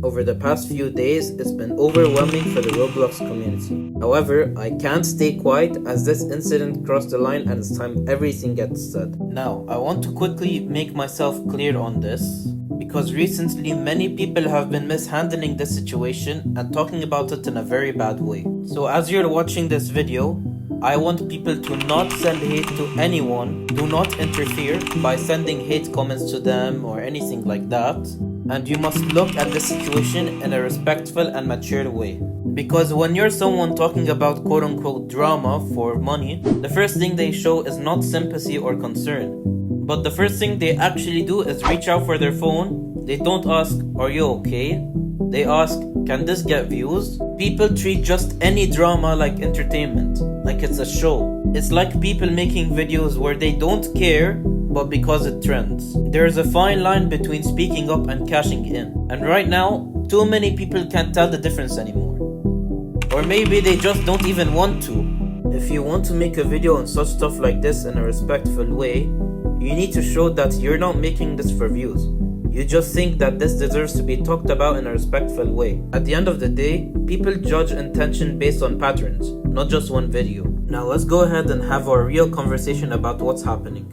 Over the past few days, it's been overwhelming for the Roblox community. However, I can't stay quiet as this incident crossed the line and it's time everything gets said. Now, I want to quickly make myself clear on this, because recently many people have been mishandling this situation and talking about it in a very bad way. So as you're watching this video, I want people to not send hate to anyone. Do not interfere by sending hate comments to them or anything like that. And you must look at the situation in a respectful and mature way. Because when you're someone talking about quote-unquote drama for money, the first thing they show is not sympathy or concern. But the first thing they actually do is reach out for their phone. They don't ask, "Are you okay?" They ask, "Can this get views?" People treat just any drama like entertainment, like it's a show. It's like people making videos where they don't care, but because it trends. There's a fine line between speaking up and cashing in. And right now, too many people can't tell the difference anymore. Or maybe they just don't even want to. If you want to make a video on such stuff like this in a respectful way, you need to show that you're not making this for views. You just think that this deserves to be talked about in a respectful way. At the end of the day, people judge intention based on patterns, not just one video. Now let's go ahead and have our real conversation about what's happening.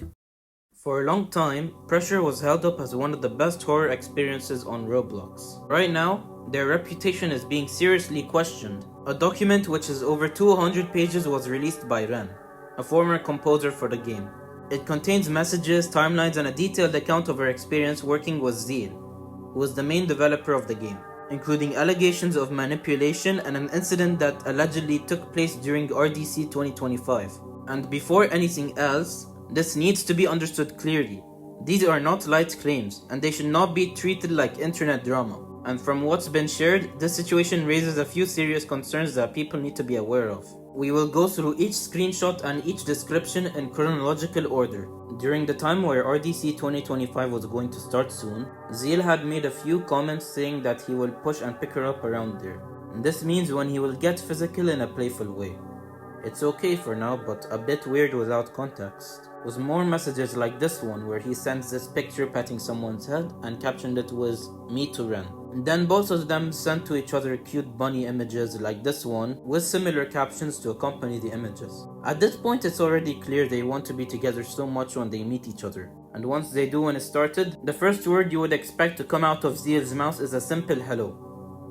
For a long time, Pressure was held up as one of the best horror experiences on Roblox. Right now, their reputation is being seriously questioned. A document which is over 200 pages was released by Ren, a former composer for the game. It contains messages, timelines, and a detailed account of her experience working with Zeal, who was the main developer of the game, including allegations of manipulation and an incident that allegedly took place during RDC 2025. And before anything else, this needs to be understood clearly. These are not light claims, and they should not be treated like internet drama. And from what's been shared, this situation raises a few serious concerns that people need to be aware of. We will go through each screenshot and each description in chronological order. During the time where RDC 2025 was going to start soon, Zeal had made a few comments saying that he will push and pick her up around there. And this means when he will get physical in a playful way. It's okay for now, but a bit weird without context. With more messages like this one where he sends this picture patting someone's head and captioned it with "Me to Ren." And then both of them sent to each other cute bunny images like this one with similar captions to accompany the images. At this point it's already clear they want to be together so much when they meet each other. And once they do when it started, the first word you would expect to come out of Zeal's mouth is a simple hello.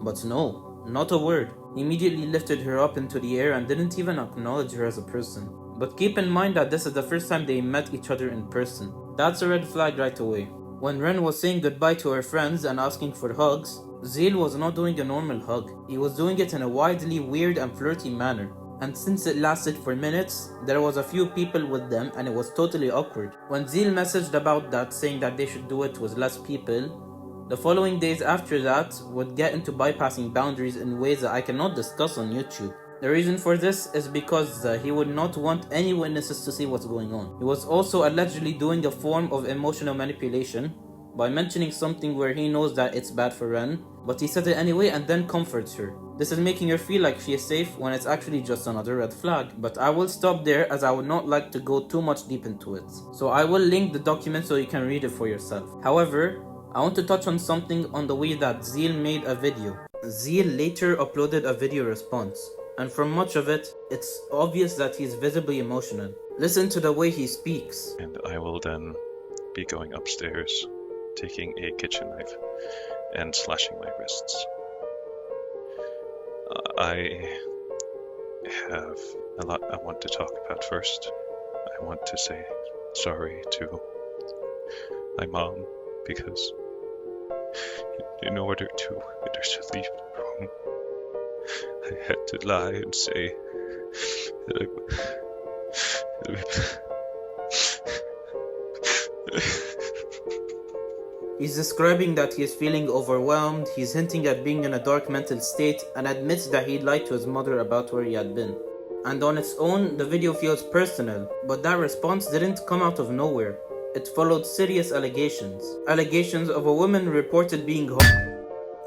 But no, not a word. He immediately lifted her up into the air and didn't even acknowledge her as a person. But keep in mind that this is the first time they met each other in person. That's a red flag right away. When Ren was saying goodbye to her friends and asking for hugs, Zeal was not doing a normal hug. He was doing it in a wildly weird and flirty manner. And since it lasted for minutes, there was a few people with them and it was totally awkward. When Zeal messaged about that saying that they should do it with less people, the following days after that would get into bypassing boundaries in ways that I cannot discuss on YouTube. The reason for this is because he would not want any witnesses to see what's going on. He was also allegedly doing a form of emotional manipulation by mentioning something where he knows that it's bad for Ren, but he said it anyway and then comforts her. This is making her feel like she is safe when it's actually just another red flag. But I will stop there as I would not like to go too much deep into it. So I will link the document so you can read it for yourself. However, I want to touch on something on the way that Zeal made a video. Zeal later uploaded a video response. And from much of it, it's obvious that he's visibly emotional. Listen to the way he speaks. And I will then be going upstairs, taking a kitchen knife and slashing my wrists. I have a lot I want to talk about first. I want to say sorry to my mom because in order to get her to leave the room, I had to lie and say that He's describing that he is feeling overwhelmed, he's hinting at being in a dark mental state, and admits that he lied to his mother about where he had been. And on its own, the video feels personal, but that response didn't come out of nowhere. It followed serious allegations. Allegations of a woman reported being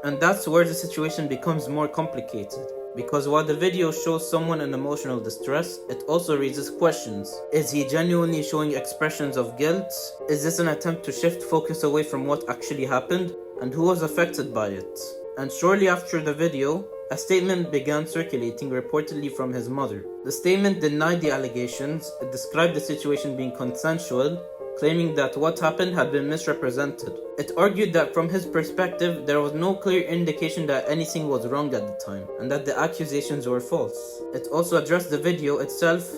and that's where the situation becomes more complicated. Because while the video shows someone in emotional distress, it also raises questions. Is he genuinely showing expressions of guilt? Is this an attempt to shift focus away from what actually happened? And who was affected by it? And shortly after the video, a statement began circulating reportedly from his mother. The statement denied the allegations. It described the situation being consensual, claiming that what happened had been misrepresented. It argued that from his perspective, there was no clear indication that anything was wrong at the time, and that the accusations were false. It also addressed the video itself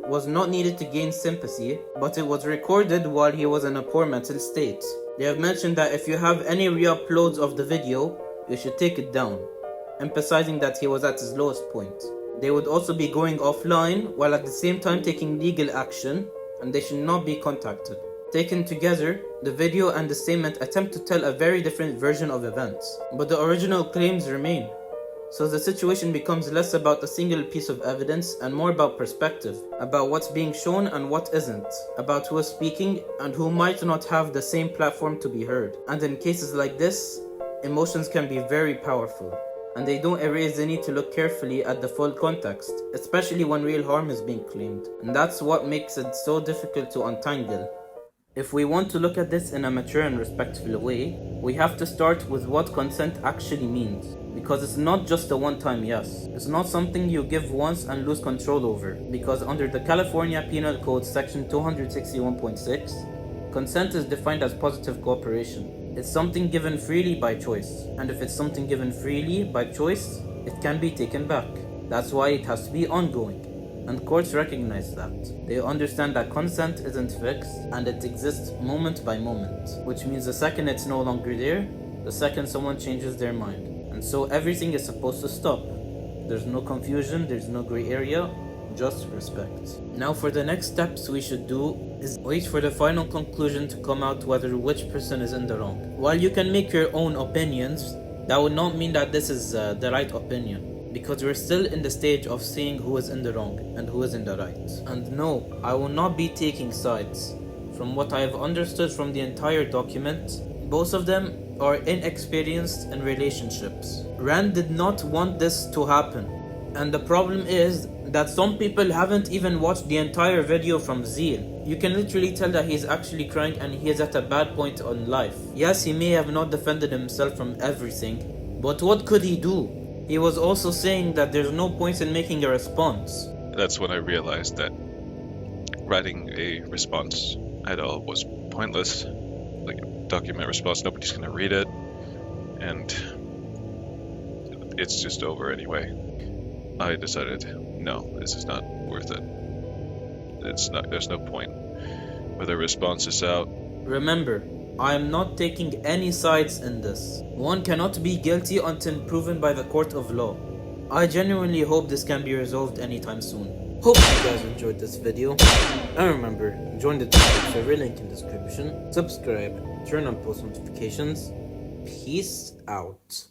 was not needed to gain sympathy, but it was recorded while he was in a poor mental state. They have mentioned that if you have any re-uploads of the video, you should take it down, emphasizing that he was at his lowest point. They would also be going offline while at the same time taking legal action, and they should not be contacted. Taken together, the video and the statement attempt to tell a very different version of events, but the original claims remain. So the situation becomes less about a single piece of evidence and more about perspective, about what's being shown and what isn't, about who is speaking and who might not have the same platform to be heard. And in cases like this, emotions can be very powerful, and they don't erase the need to look carefully at the full context, especially when real harm is being claimed. And that's what makes it so difficult to untangle. If we want to look at this in a mature and respectful way, we have to start with what consent actually means. Because it's not just a one-time yes. It's not something you give once and lose control over. Because under the California Penal Code section 261.6, consent is defined as positive cooperation. It's something given freely by choice. And if it's something given freely by choice, it can be taken back. That's why it has to be ongoing. And courts recognize that. They understand that consent isn't fixed and it exists moment by moment, which means the second it's no longer there, the second someone changes their mind. And so everything is supposed to stop. There's no confusion, there's no gray area, just respect. Now for the next steps we should do is wait for the final conclusion to come out whether which person is in the wrong. While you can make your own opinions, that would not mean that this is the right opinion. Because we're still in the stage of seeing who is in the wrong and who is in the right. And no, I will not be taking sides. From what I have understood from the entire document, both of them are inexperienced in relationships. Rand did not want this to happen. And the problem is that some people haven't even watched the entire video from Zeal. You can literally tell that he's actually crying and he is at a bad point in life. Yes, he may have not defended himself from everything, but what could he do? He was also saying that there's no point in making a response. That's when I realized that writing a response at all was pointless. Like a document response, nobody's gonna read it, and it's just over anyway. I decided, no, this is not worth it. There's no point. Whether a response is out. Remember, I am not taking any sides in this. One cannot be guilty until proven by the court of law. I genuinely hope this can be resolved anytime soon. Hope you guys enjoyed this video. And remember, join the Discord server, link in description. Subscribe, turn on post notifications. Peace out.